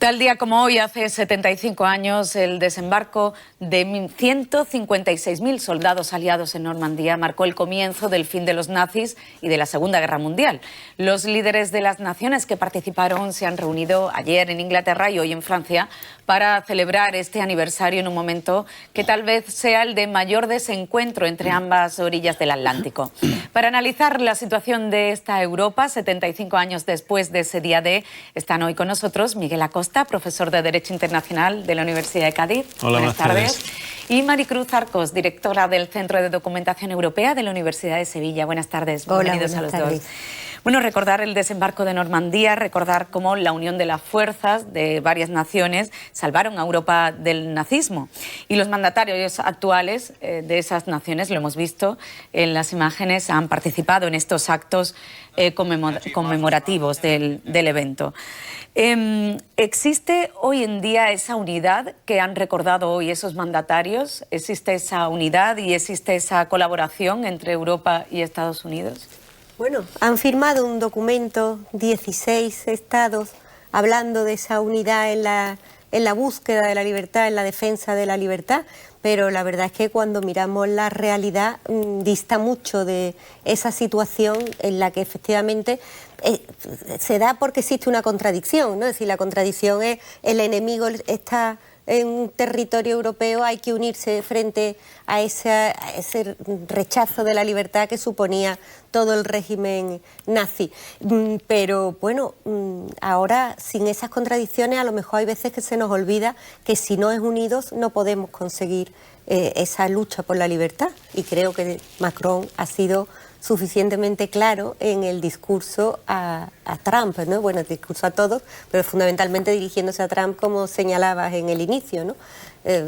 Tal día como hoy, hace 75 años, el desembarco de 156.000 soldados aliados en Normandía marcó el comienzo del fin de los nazis y de la Segunda Guerra Mundial. Los líderes de las naciones que participaron se han reunido ayer en Inglaterra y hoy en Francia para celebrar este aniversario en un momento que tal vez sea el de mayor desencuentro entre ambas orillas del Atlántico. Para analizar la situación de esta Europa, 75 años después de ese día D, están hoy con nosotros Miguel Acosta, profesor de Derecho Internacional de la Universidad de Cádiz. Hola, buenas tardes. Y Maricruz Arcos, directora del Centro de Documentación Europea de la Universidad de Sevilla. Buenas tardes. Hola, bienvenidos a los tardes. dos. Bueno, recordar el desembarco de Normandía, recordar cómo la unión de las fuerzas de varias naciones salvaron a Europa del nazismo. Y los mandatarios actuales de esas naciones, lo hemos visto en las imágenes, han participado en estos actos conmemorativos del evento. ¿Existe hoy en día esa unidad que han recordado hoy esos mandatarios? ¿Existe esa unidad y existe esa colaboración entre Europa y Estados Unidos? Bueno, han firmado un documento, 16 estados, hablando de esa unidad en la búsqueda de la libertad, en la defensa de la libertad, pero la verdad es que cuando miramos la realidad dista mucho de esa situación en la que efectivamente se da porque existe una contradicción, ¿no? Es decir, la contradicción es el enemigo está en un territorio europeo, hay que unirse frente a ese rechazo de la libertad que suponía todo el régimen nazi. Pero bueno, ahora sin esas contradicciones a lo mejor hay veces que se nos olvida que si no es unidos no podemos conseguir esa lucha por la libertad, y creo que Macron ha sido suficientemente claro en el discurso a Trump, ¿no? Bueno, el discurso a todos, pero fundamentalmente dirigiéndose a Trump, como señalabas en el inicio, ¿no?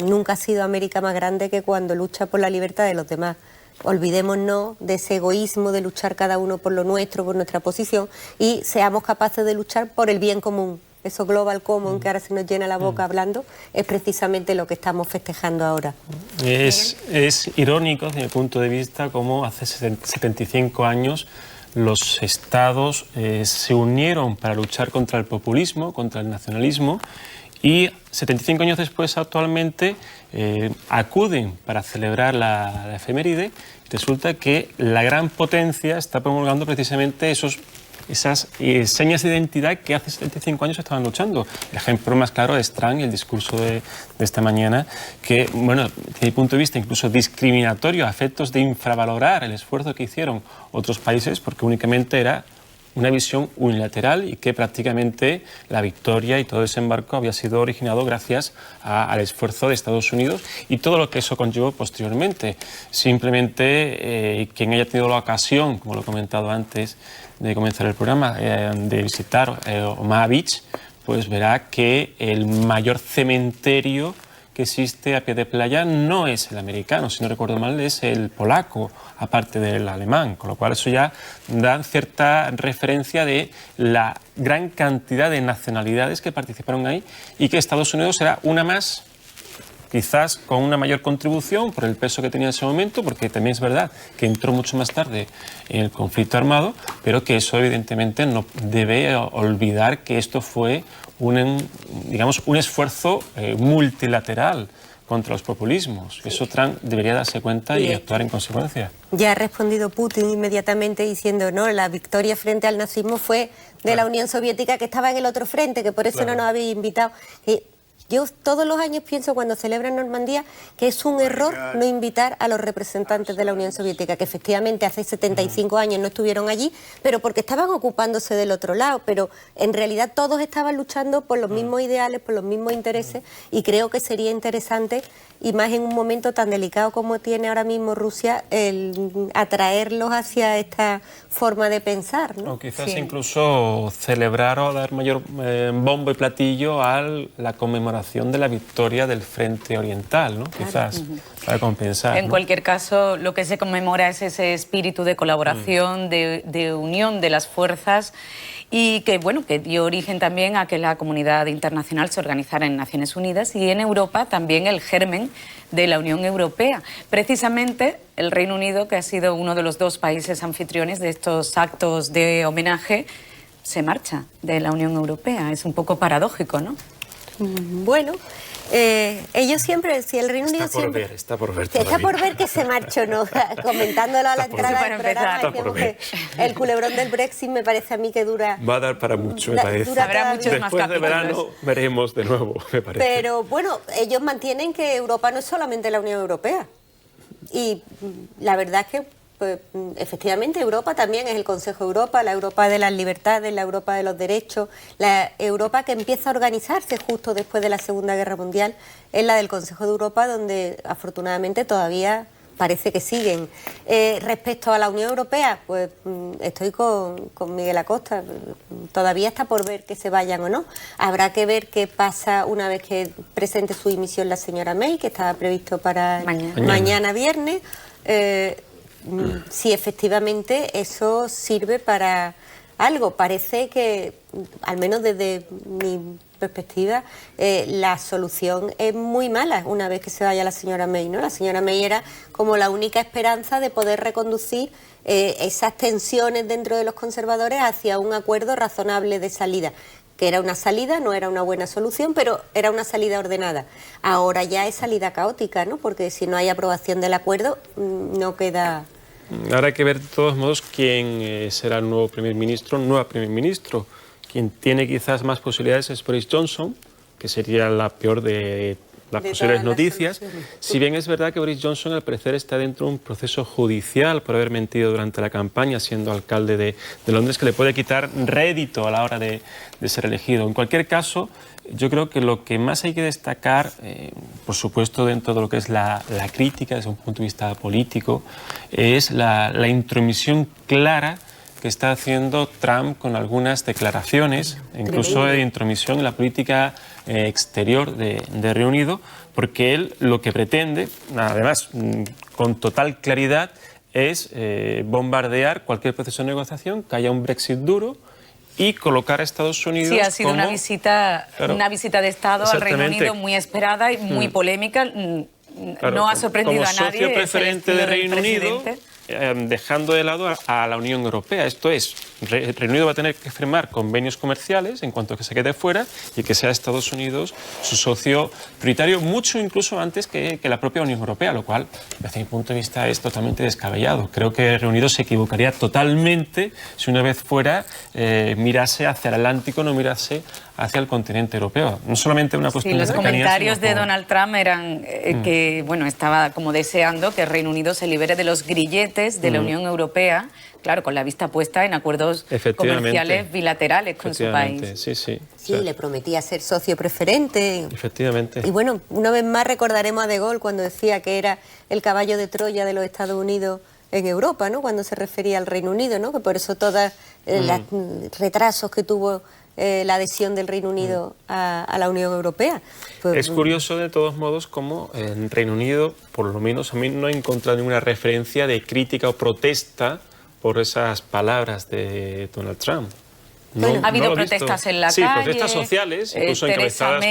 Nunca ha sido América más grande que cuando lucha por la libertad de los demás. Olvidémonos de ese egoísmo de luchar cada uno por lo nuestro, por nuestra posición, y seamos capaces de luchar por el bien común. Eso global common que ahora se nos llena la boca hablando es precisamente lo que estamos festejando ahora. Es irónico desde mi punto de vista cómo hace 75 años los estados se unieron para luchar contra el populismo, contra el nacionalismo, y 75 años después actualmente acuden para celebrar la efeméride. Resulta que la gran potencia está promulgando precisamente esas señas de identidad que hace 75 años estaban luchando. El ejemplo más claro es Trump y el discurso de esta mañana, que, bueno, desde mi punto de vista, incluso discriminatorio, a efectos de infravalorar el esfuerzo que hicieron otros países, porque únicamente era una visión unilateral y que prácticamente la victoria y todo el desembarco había sido originado gracias al esfuerzo de Estados Unidos y todo lo que eso conllevó posteriormente. Simplemente quien haya tenido la ocasión, como lo he comentado antes de comenzar el programa, de visitar Omaha Beach, pues verá que el mayor cementerio que existe a pie de playa no es el americano, si no recuerdo mal, es el polaco, aparte del alemán, con lo cual eso ya da cierta referencia de la gran cantidad de nacionalidades que participaron ahí y que Estados Unidos era una más, quizás con una mayor contribución por el peso que tenía en ese momento, porque también es verdad que entró mucho más tarde en el conflicto armado, pero que eso evidentemente no debe olvidar que esto fue un esfuerzo multilateral contra los populismos. Eso Trump debería darse cuenta y actuar en consecuencia. Ya ha respondido Putin inmediatamente diciendo, no, la victoria frente al nazismo fue de la Unión Soviética, que estaba en el otro frente, que por eso no nos habéis invitado. Yo todos los años pienso, cuando celebran Normandía, que es un error no invitar a los representantes de la Unión Soviética, que efectivamente hace 75 años no estuvieron allí, pero porque estaban ocupándose del otro lado, pero en realidad todos estaban luchando por los mismos ideales, por los mismos intereses, y creo que sería interesante, y más en un momento tan delicado como tiene ahora mismo Rusia, el atraerlos hacia esta forma de pensar, ¿no? O quizás incluso celebrar o dar mayor bombo y platillo a la conmemoración de la victoria del Frente Oriental, ¿no? Claro. Quizás para compensar. En cualquier caso, lo que se conmemora es ese espíritu de colaboración, de unión de las fuerzas, y que, bueno, que dio origen también a que la comunidad internacional se organizara en Naciones Unidas y en Europa también el germen de la Unión Europea. Precisamente el Reino Unido, que ha sido uno de los dos países anfitriones de estos actos de homenaje, se marcha de la Unión Europea. Es un poco paradójico, ¿no? Bueno, ellos siempre, si el Reino Unido siempre... Está por ver Está todavía. por ver que se marchó, ¿no? Comentándolo a la entrada del programa, Está por decíamos que el culebrón del Brexit me parece a mí que dura... Va a dar para mucho, me parece. dura Habrá todavía. muchos más Después de capítulos. verano veremos de nuevo, me parece. Pero bueno, ellos mantienen que Europa no es solamente la Unión Europea. Y la verdad es que, pues, efectivamente, Europa también es el Consejo de Europa, la Europa de las libertades, la Europa de los derechos, la Europa que empieza a organizarse justo después de la Segunda Guerra Mundial, es la del Consejo de Europa, donde afortunadamente todavía parece que siguen. Respecto a la Unión Europea, pues estoy con Miguel Acosta. Todavía está por ver que se vayan o no. Habrá que ver qué pasa una vez que presente su dimisión la señora May, que estaba previsto para mañana viernes. Si efectivamente eso sirve para algo. Parece que, al menos desde mi perspectiva, la solución es muy mala una vez que se vaya la señora May, ¿no? La señora May era como la única esperanza de poder reconducir esas tensiones dentro de los conservadores hacia un acuerdo razonable de salida, que era una salida, no era una buena solución, pero era una salida ordenada. Ahora ya es salida caótica, ¿no? Porque si no hay aprobación del acuerdo, no queda... Ahora hay que ver de todos modos quién será el nuevo primer ministro, nueva primer ministro. Quien tiene quizás más posibilidades es Boris Johnson, que sería la peor de las posibles noticias. Si bien es verdad que Boris Johnson al parecer está dentro de un proceso judicial por haber mentido durante la campaña siendo alcalde de Londres, que le puede quitar rédito a la hora de ser elegido. En cualquier caso, yo creo que lo que más hay que destacar, por supuesto dentro de lo que es la crítica desde un punto de vista político, es la intromisión clara que está haciendo Trump con algunas declaraciones, incluso de intromisión en la política exterior de Reino Unido, porque él lo que pretende, además con total claridad, es bombardear cualquier proceso de negociación, que haya un Brexit duro y colocar a Estados Unidos. Sí, ha sido como, una visita de Estado al Reino Unido muy esperada y muy polémica. Claro, no ha sorprendido como a nadie. socio preferente de Reino Unido, dejando de lado a la Unión Europea. Esto es, el Reino Unido va a tener que firmar convenios comerciales en cuanto que se quede fuera y que sea Estados Unidos su socio prioritario, mucho incluso antes que la propia Unión Europea, lo cual, desde mi punto de vista, es totalmente descabellado. Creo que el Reino Unido se equivocaría totalmente si una vez fuera mirase hacia el Atlántico, no mirase hacia el continente europeo. No solamente una cuestión los de cercanía, comentarios sino de por... Donald Trump eran que, bueno, estaba como deseando que el Reino Unido se libere de los grilletes de la Unión Europea, claro, con la vista puesta en acuerdos comerciales bilaterales con su país. Sí, sí. Sí, le prometía ser socio preferente. Efectivamente. Y bueno, una vez más recordaremos a De Gaulle cuando decía que era el caballo de Troya de los Estados Unidos en Europa, ¿no? Cuando se refería al Reino Unido, ¿no? Que por eso todos los retrasos que tuvo la adhesión del Reino Unido a la Unión Europea. Pues, es curioso, de todos modos, cómo en Reino Unido, por lo menos a mí no he encontrado ninguna referencia de crítica o protesta por esas palabras de Donald Trump. Bueno, ha habido protestas en la calle. Sí, protestas sociales, incluso encabezadas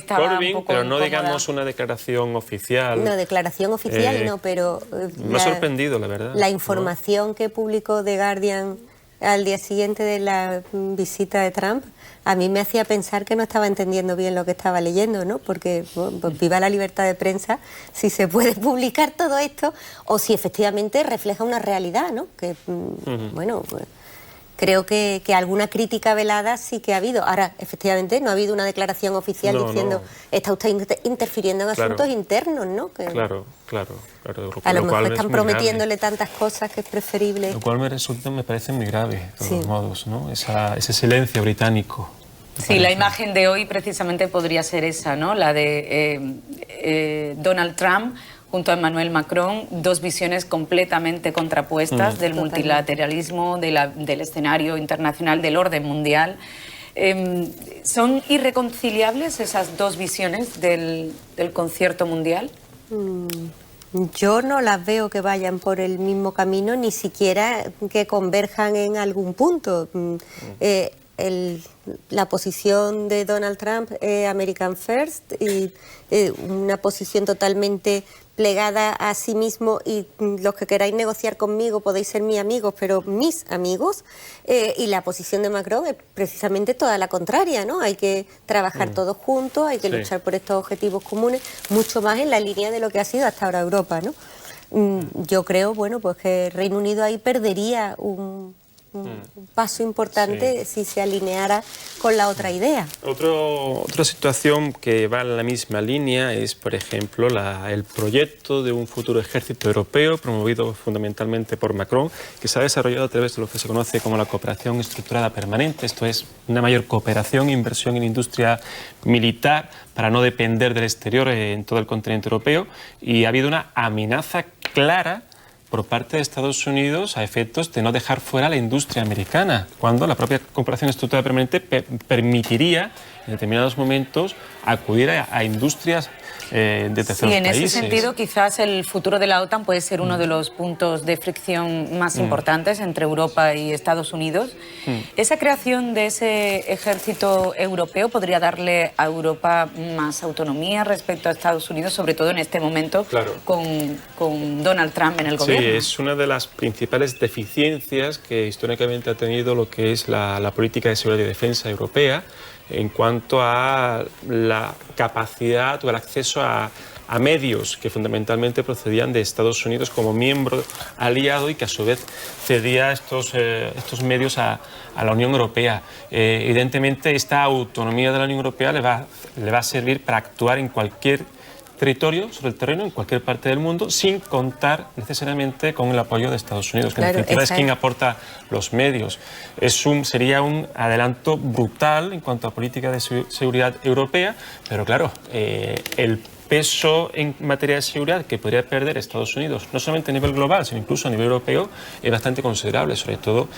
por Corbyn, pero no digamos una declaración oficial. No, declaración oficial no, pero... me ha sorprendido, la verdad. La información que publicó The Guardian al día siguiente de la visita de Trump, a mí me hacía pensar que no estaba entendiendo bien lo que estaba leyendo, ¿no? Porque, bueno, pues viva la libertad de prensa, si se puede publicar todo esto, o si efectivamente refleja una realidad, ¿no? Que, bueno, pues, creo que alguna crítica velada sí que ha habido. Ahora, efectivamente, no ha habido una declaración oficial diciendo está usted interfiriendo en asuntos internos, ¿no? Que, claro. A lo mejor están prometiéndole tantas cosas que es preferible. Lo cual me parece muy grave, de todos modos, ¿no? Ese silencio británico. Sí, la imagen de hoy precisamente podría ser esa, ¿no? La de Donald Trump junto a Emmanuel Macron, dos visiones completamente contrapuestas del multilateralismo, del escenario internacional, del orden mundial. ¿Son irreconciliables esas dos visiones del concierto mundial? Yo no las veo que vayan por el mismo camino, ni siquiera que converjan en algún punto. La posición de Donald Trump es American First y una posición totalmente plegada a sí mismo y los que queráis negociar conmigo podéis ser mis amigos, pero mis amigos. Y la posición de Macron es precisamente toda la contraria, ¿no? Hay que trabajar todos juntos, hay que luchar por estos objetivos comunes, mucho más en la línea de lo que ha sido hasta ahora Europa, ¿no? Yo creo, bueno, pues que Reino Unido ahí perdería un paso importante si se alineara con la otra idea. Otra situación que va en la misma línea es, por ejemplo, el proyecto de un futuro ejército europeo promovido fundamentalmente por Macron, que se ha desarrollado a través de lo que se conoce como la cooperación estructurada permanente. Esto es una mayor cooperación e inversión en industria militar para no depender del exterior en todo el continente europeo, y ha habido una amenaza clara por parte de Estados Unidos a efectos de no dejar fuera la industria americana, cuando la propia cooperación estructurada permanente permitiría en determinados momentos acudir a industrias de terceros países. Sí, en ese sentido quizás el futuro de la OTAN puede ser uno de los puntos de fricción más importantes entre Europa y Estados Unidos. ¿Esa creación de ese ejército europeo podría darle a Europa más autonomía respecto a Estados Unidos, sobre todo en este momento con Donald Trump en el gobierno? Sí, es una de las principales deficiencias que históricamente ha tenido lo que es la política de seguridad y defensa europea, en cuanto a la capacidad o el acceso a medios que fundamentalmente procedían de Estados Unidos como miembro aliado y que a su vez cedía estos medios a la Unión Europea. Evidentemente esta autonomía de la Unión Europea le va a servir para actuar en cualquier territorio, sobre el terreno, en cualquier parte del mundo, sin contar necesariamente con el apoyo de Estados Unidos, que en definitiva es quien aporta los medios. Sería un adelanto brutal en cuanto a política de seguridad europea, pero claro, el peso en materia de seguridad que podría perder Estados Unidos, no solamente a nivel global, sino incluso a nivel europeo, es bastante considerable, sobre todo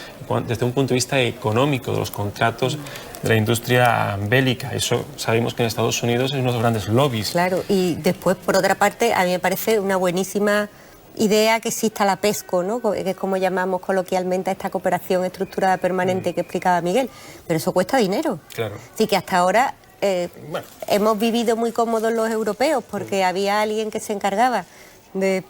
desde un punto de vista económico de los contratos de la industria bélica. Eso sabemos que en Estados Unidos es uno de los grandes lobbies. Claro, y después, por otra parte, a mí me parece una buenísima idea que exista la PESCO, ¿no? Que es como llamamos coloquialmente a esta cooperación estructurada permanente que explicaba Miguel, pero eso cuesta dinero. Claro. Así que hasta ahora hemos vivido muy cómodos los europeos porque había alguien que se encargaba de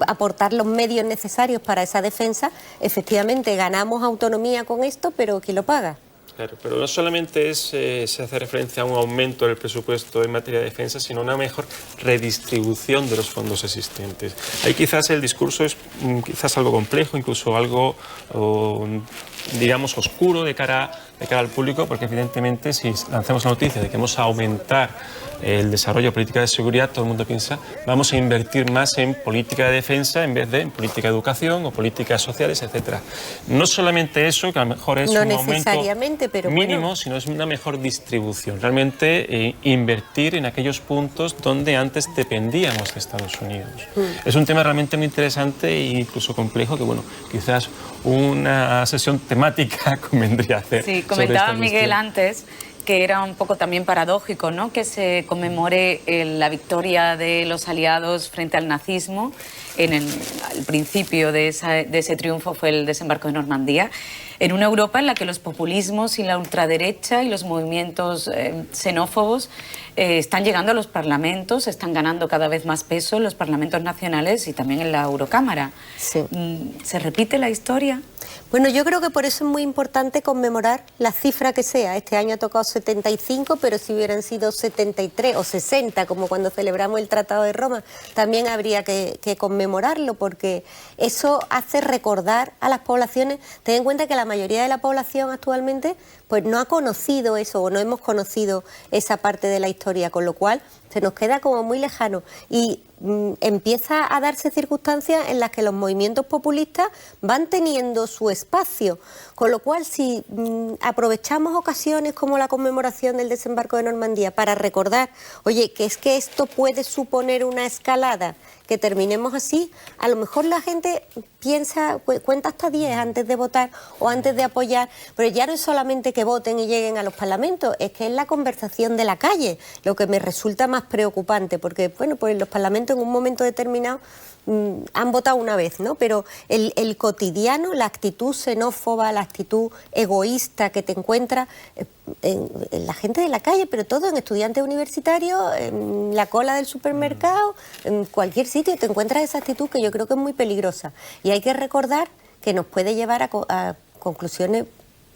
aportar los medios necesarios para esa defensa. Efectivamente, ganamos autonomía con esto, pero ¿quién lo paga? Claro, pero no solamente se hace referencia a un aumento del presupuesto en materia de defensa, sino una mejor redistribución de los fondos existentes. Ahí quizás el discurso es quizás algo complejo, incluso algo, digamos, oscuro de cara al público, porque evidentemente si lanzamos la noticia de que vamos a aumentar el desarrollo de política de seguridad, todo el mundo piensa vamos a invertir más en política de defensa en vez de en política de educación o políticas sociales, etcétera. No solamente eso, que a lo mejor es un aumento mínimo, sino es una mejor distribución. Realmente invertir en aquellos puntos donde antes dependíamos de Estados Unidos. Es un tema realmente muy interesante e incluso complejo que, bueno, quizás una sesión temática convendría hacer. Sí, comentaba Miguel antes que era un poco también paradójico, ¿no?, que se conmemore la victoria de los aliados frente al nazismo. El principio de ese triunfo fue el desembarco de Normandía, en una Europa en la que los populismos y la ultraderecha y los movimientos xenófobos están llegando a los parlamentos, están ganando cada vez más peso en los parlamentos nacionales y también en la Eurocámara. Sí. ¿Se repite la historia? Bueno, yo creo que por eso es muy importante conmemorar la cifra que sea. Este año ha tocado 75, pero si hubieran sido 73 o 60, como cuando celebramos el Tratado de Roma, también habría que conmemorarlo, porque eso hace recordar a las poblaciones. Ten en cuenta que la mayoría de la población actualmente pues no ha conocido eso, o no hemos conocido esa parte de la historia, con lo cual se nos queda como muy lejano. Y empieza a darse circunstancias en las que los movimientos populistas van teniendo su espacio, con lo cual si aprovechamos ocasiones como la conmemoración del desembarco de Normandía para recordar, oye, que es que esto puede suponer una escalada, que terminemos así, a lo mejor la gente piensa, cuenta hasta 10 antes de votar o antes de apoyar, pero ya no es solamente que voten y lleguen a los parlamentos, es que es la conversación de la calle lo que me resulta más preocupante, porque bueno, pues en los parlamentos en un momento determinado han votado una vez, ¿no? Pero el cotidiano, la actitud xenófoba, la actitud egoísta que te encuentras en la gente de la calle, pero todo en estudiantes universitarios, en la cola del supermercado, en cualquier sitio, te encuentras esa actitud que yo creo que es muy peligrosa. Y hay que recordar que nos puede llevar a conclusiones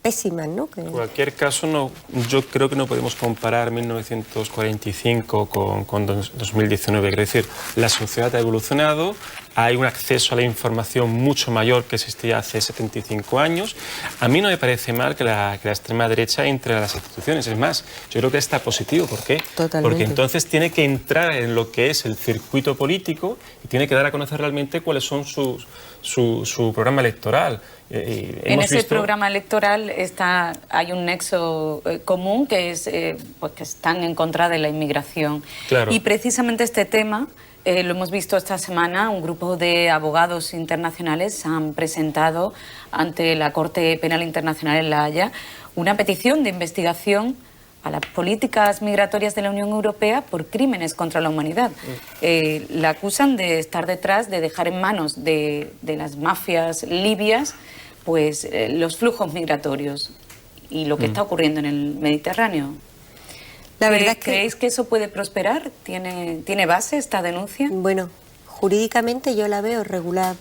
pésimas, ¿no? En cualquier caso, yo creo que no podemos comparar 1945 con 2019. Es decir, la sociedad ha evolucionado, hay un acceso a la información mucho mayor que existía hace 75 años. A mí no me parece mal que la extrema derecha entre a las instituciones. Es más, yo creo que está positivo. ¿Por qué? Totalmente. Porque entonces tiene que entrar en lo que es el circuito político y tiene que dar a conocer realmente cuáles son su programa electoral. En ese programa electoral hay un nexo común que es pues que están en contra de la inmigración. Claro. Y precisamente este tema lo hemos visto esta semana. Un grupo de abogados internacionales han presentado ante la Corte Penal Internacional en La Haya una petición de investigación a las políticas migratorias de la Unión Europea por crímenes contra la humanidad. La acusan de estar detrás, de dejar en manos de las mafias libias pues los flujos migratorios y lo que está ocurriendo en el Mediterráneo. La verdad es que... ¿Creéis que eso puede prosperar? ¿Tiene base esta denuncia? Bueno, jurídicamente yo la veo regular,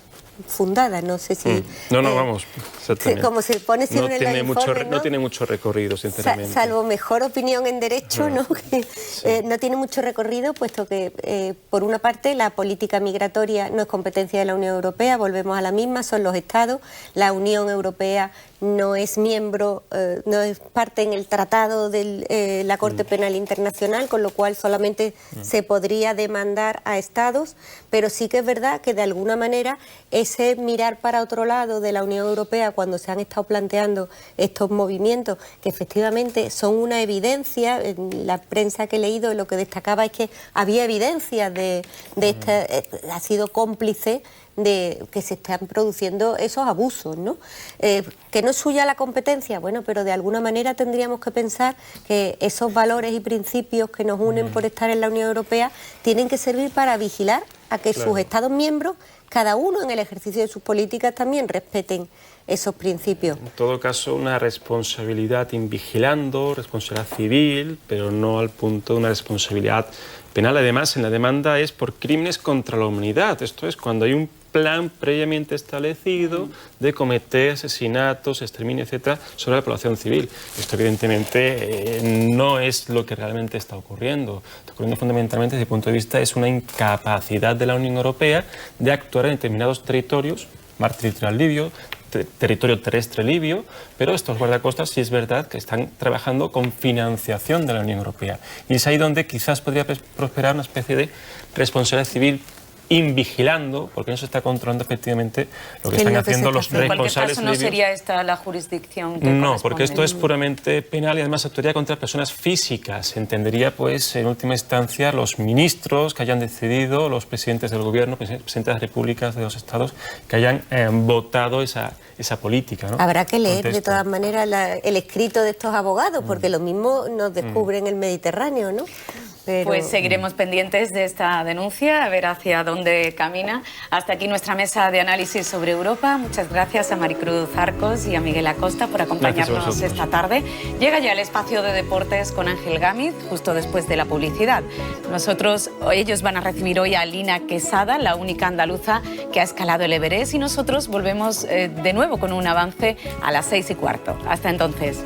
fundada, no sé si... vamos, exactamente. Como se pone siempre en los informes, no tiene mucho recorrido, sinceramente. Salvo mejor opinión en derecho, ¿no? No tiene mucho recorrido, puesto que, por una parte, la política migratoria no es competencia de la Unión Europea, volvemos a la misma, son los Estados. La Unión Europea no es miembro, no es parte en el tratado de la Corte Penal Internacional, con lo cual solamente se podría demandar a Estados, pero sí que es verdad que de alguna manera ese mirar para otro lado de la Unión Europea cuando se han estado planteando estos movimientos, que efectivamente son una evidencia, en la prensa que he leído lo que destacaba es que había evidencias de esta, ha sido cómplice de que se están produciendo esos abusos, ¿no? Que no es suya la competencia, bueno, pero de alguna manera tendríamos que pensar que esos valores y principios que nos unen por estar en la Unión Europea tienen que servir para vigilar a que sus Estados miembros, cada uno en el ejercicio de sus políticas, también respeten esos principios. En todo caso, una responsabilidad invigilando, responsabilidad civil, pero no al punto de una responsabilidad penal. Además, en la demanda es por crímenes contra la humanidad. Esto es cuando hay un plan previamente establecido de cometer asesinatos, exterminio, etcétera, sobre la población civil. Esto, evidentemente, no es lo que realmente está ocurriendo. Está ocurriendo fundamentalmente, desde el punto de vista, es una incapacidad de la Unión Europea de actuar en determinados territorios, mar territorial libio, territorio terrestre libio, pero estos guardacostas sí es verdad que están trabajando con financiación de la Unión Europea. Y es ahí donde quizás podría prosperar una especie de responsabilidad civil invigilando, porque no se está controlando efectivamente lo que están haciendo los responsables libios. En cualquier caso, ¿no sería esta la jurisdicción que No, porque esto es puramente penal y además actuaría contra personas físicas. Se entendería, pues, en última instancia, los ministros que hayan decidido, los presidentes del gobierno, presidentes de las repúblicas de los estados, que hayan votado esa política, ¿no? Habrá que leer, de todas maneras, el escrito de estos abogados, porque lo mismo nos descubre en el Mediterráneo, ¿no? Pero... Pues seguiremos pendientes de esta denuncia, a ver hacia dónde camina. Hasta aquí nuestra mesa de análisis sobre Europa. Muchas gracias a Maricruz Arcos y a Miguel Acosta por acompañarnos esta tarde. Llega ya el espacio de deportes con Ángel Gámez, justo después de la publicidad. Ellos van a recibir hoy a Lina Quesada, la única andaluza que ha escalado el Everest, y nosotros volvemos de nuevo con un avance a las 6:15. Hasta entonces.